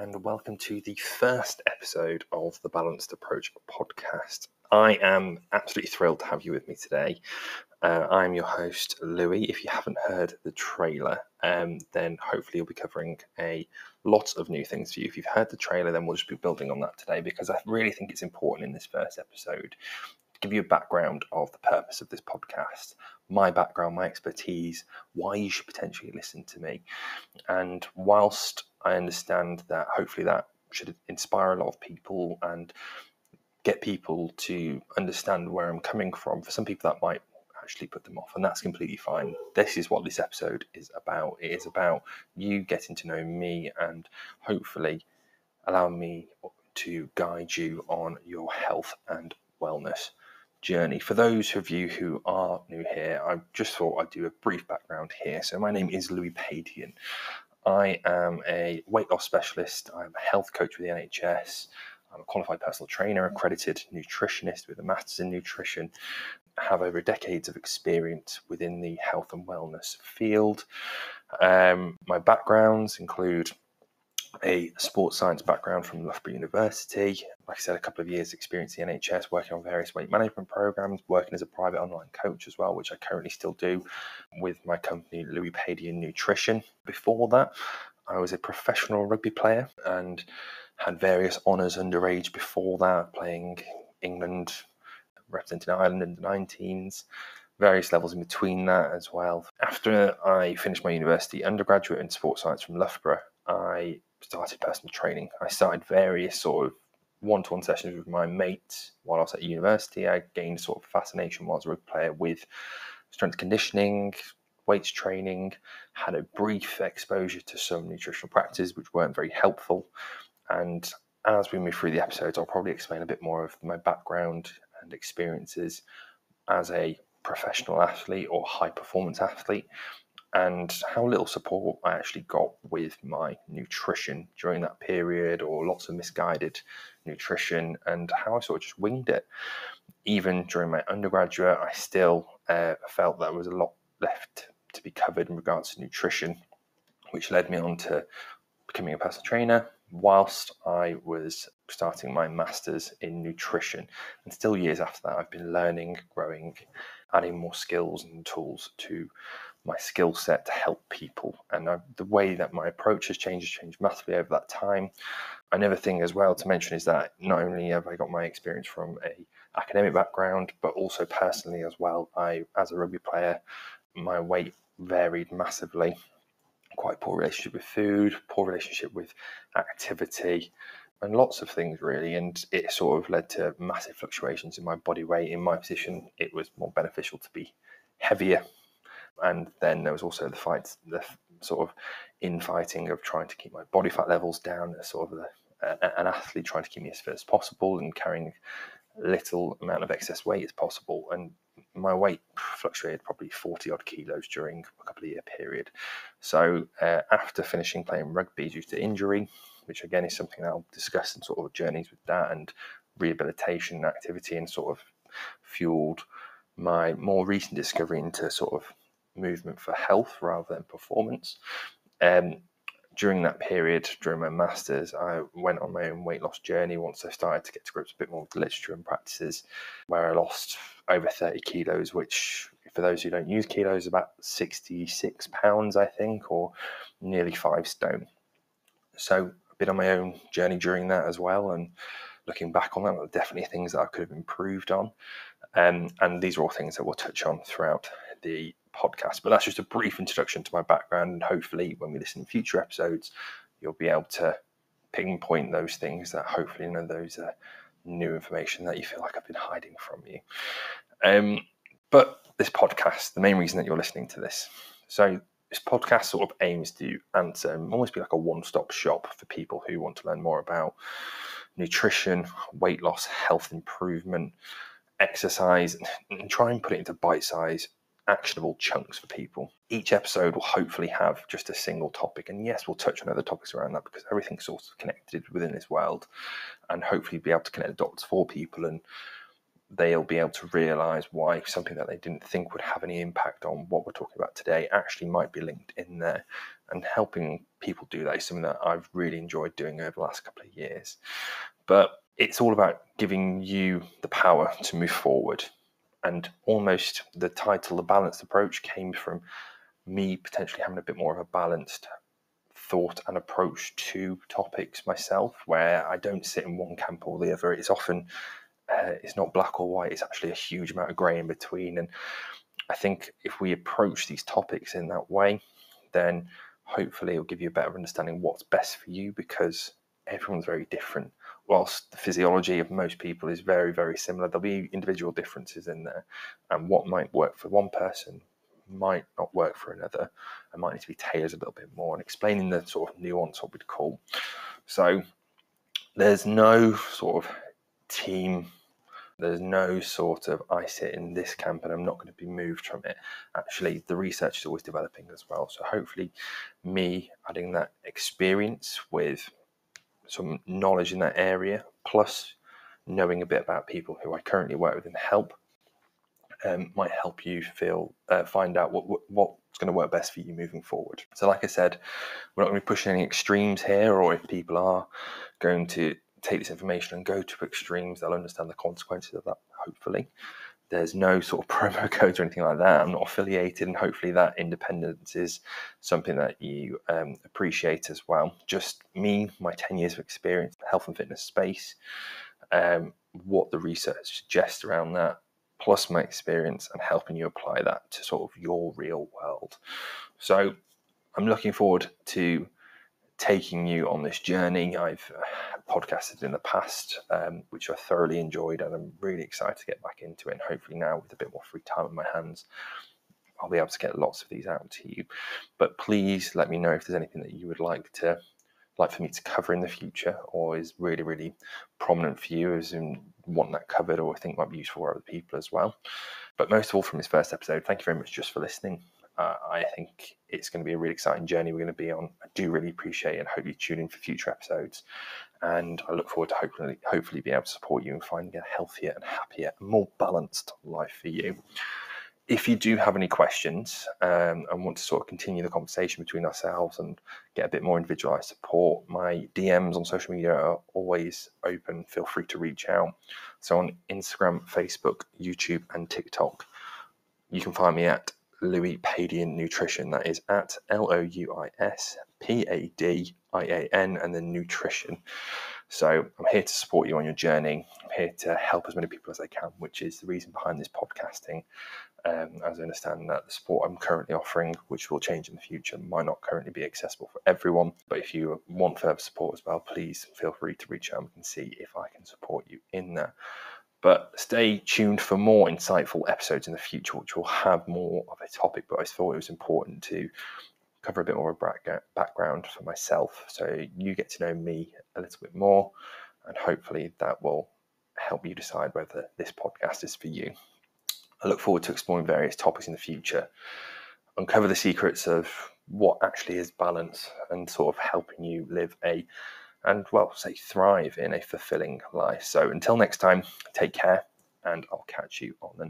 and welcome to the first episode of the Balanced Approach podcast. I am absolutely thrilled to have you with me today. I'm your host, Louis. If you haven't heard the trailer, then hopefully you'll be covering a lot of new things for you. If you've heard the trailer, then we'll just be building on that today, because I really think it's important in this first episode to give you a background of the purpose of this podcast, my background, my expertise, why you should potentially listen to me. And whilst I understand that hopefully that should inspire a lot of people and get people to understand where I'm coming from, for some people that might actually put them off, and that's completely fine. This is what this episode is about. It is about you getting to know me and hopefully allowing me to guide you on your health and wellness journey. For those of you who are new here, I just thought I'd do a brief background here. So my name is Louis Padian. I am a weight loss specialist. I'm a health coach with the NHS. I'm a qualified personal trainer, accredited nutritionist with a master's in nutrition. I have over decades of experience within the health and wellness field. My backgrounds include a sports science background from Loughborough University. Like I said, a couple of years experience in the NHS, working on various weight management programs, working as a private online coach as well, which I currently still do with my company, Louis Padian Nutrition. Before that, I was a professional rugby player and had various honours underage before that, playing England, representing Ireland in the 19s, various levels in between that as well. After I finished my university undergraduate in sports science from Loughborough, I started personal training. I started various sort of one-to-one sessions with my mates while I was at university. I gained sort of fascination while I was a rugby player with strength conditioning, weights training, had a brief exposure to some nutritional practices which weren't very helpful. And as we move through the episodes, I'll probably explain a bit more of my background and experiences as a professional athlete or high performance athlete, and how little support I actually got with my nutrition during that period, or lots of misguided nutrition, and how I sort of just winged it. Even during my undergraduate, I still felt there was a lot left to be covered in regards to nutrition, which led me on to becoming a personal trainer whilst I was starting my master's in nutrition. And still years after that, I've been learning, growing, adding more skills and tools to my skill set to help people. And the way that my approach has changed massively over that time. Another thing as well to mention is that not only have I got my experience from a academic background, but also personally as well. As a rugby player, my weight varied massively. Quite poor relationship with food, poor relationship with activity, and lots of things really. And it sort of led to massive fluctuations in my body weight. In my position, it was more beneficial to be heavier. And then there was also the sort of infighting of trying to keep my body fat levels down as sort of an athlete trying to keep me as fit as possible and carrying little amount of excess weight as possible. And my weight fluctuated probably 40 odd kilos during a couple of year period. So after finishing playing rugby due to injury, which again is something that I'll discuss in sort of journeys with that, and rehabilitation and activity, and sort of fueled my more recent discovery into sort of movement for health rather than performance. During that period, during my master's, I went on my own weight loss journey once I started to get to grips a bit more with the literature and practices, where I lost over 30 kilos, which for those who don't use kilos, about 66 pounds, I think, or nearly 5 stone. So I've been on my own journey during that as well, and looking back on that, there are definitely things that I could have improved on. And these are all things that we'll touch on throughout the podcast. But that's just a brief introduction to my background, and hopefully when we listen to future episodes, you'll be able to pinpoint those things that hopefully those new information that you feel like I've been hiding from you. But this podcast, the main reason that you're listening to this, so this podcast sort of aims to answer and almost be like a one-stop shop for people who want to learn more about nutrition, weight loss, health improvement, exercise, and try and put it into bite-sized, actionable chunks for people. Each episode will hopefully have just a single topic, and yes, we'll touch on other topics around that because everything's sort of connected within this world, and hopefully be able to connect the dots for people. And they'll be able to realize why something that they didn't think would have any impact on what we're talking about today actually might be linked in there. And helping people do that is something that I've really enjoyed doing over the last couple of years. But it's all about giving you the power to move forward. And almost the title, The Balanced Approach, came from me potentially having a bit more of a balanced thought and approach to topics myself, where I don't sit in one camp or the other. It's often it's not black or white. It's actually a huge amount of grey in between. And I think if we approach these topics in that way, then hopefully it'll give you a better understanding what's best for you, because everyone's very different. Whilst the physiology of most people is very, very similar, there'll be individual differences in there, and what might work for one person might not work for another, and might need to be tailored a little bit more, and explaining the sort of nuance, what we'd call. So there's no sort of team, there's no sort of I sit in this camp and I'm not going to be moved from it. Actually, the research is always developing as well. So hopefully me adding that experience with some knowledge in that area, plus knowing a bit about people who I currently work with and help, might help you find out what's going to work best for you moving forward. So like I said, we're not going to be pushing any extremes here, or if people are going to take this information and go to extremes, they'll understand the consequences of that, hopefully. There's no sort of promo codes or anything like that. I'm not affiliated, and hopefully that independence is something that you appreciate as well. Just me, my 10 years of experience in the health and fitness space, what the research suggests around that, plus my experience, and helping you apply that to sort of your real world. So I'm looking forward to taking you on this journey. I've podcasted in the past, which I thoroughly enjoyed, and I'm really excited to get back into it. And hopefully now, with a bit more free time in my hands, I'll be able to get lots of these out to you. But please let me know if there's anything that you would like for me to cover in the future, or is really, really prominent for you, as in want that covered, or think might be useful for other people as well. But most of all, from this first episode, thank you very much just for listening. I think it's going to be a really exciting journey we're going to be on. I do really appreciate it, and hope you tune in for future episodes. And I look forward to hopefully being able to support you in finding a healthier and happier and more balanced life for you. If you do have any questions and want to sort of continue the conversation between ourselves and get a bit more individualized support, my DMs on social media are always open. Feel free to reach out. So on Instagram, Facebook, YouTube, and TikTok, you can find me at Louis Padian Nutrition. That is at LOUISPADIAN and then nutrition. So I'm here to support you on your journey. I'm here to help as many people as I can, which is the reason behind this podcasting. As I understand that the support I'm currently offering, which will change in the future, might not currently be accessible for everyone. But if you want further support as well, please feel free to reach out and we can see if I can support you in that. But stay tuned for more insightful episodes in the future, which will have more of a topic. But I thought it was important to cover a bit more of a background for myself, so you get to know me a little bit more, and hopefully that will help you decide whether this podcast is for you. I look forward to exploring various topics in the future, uncover the secrets of what actually is balance, and sort of helping you live thrive in a fulfilling life. So until next time, take care, and I'll catch you on the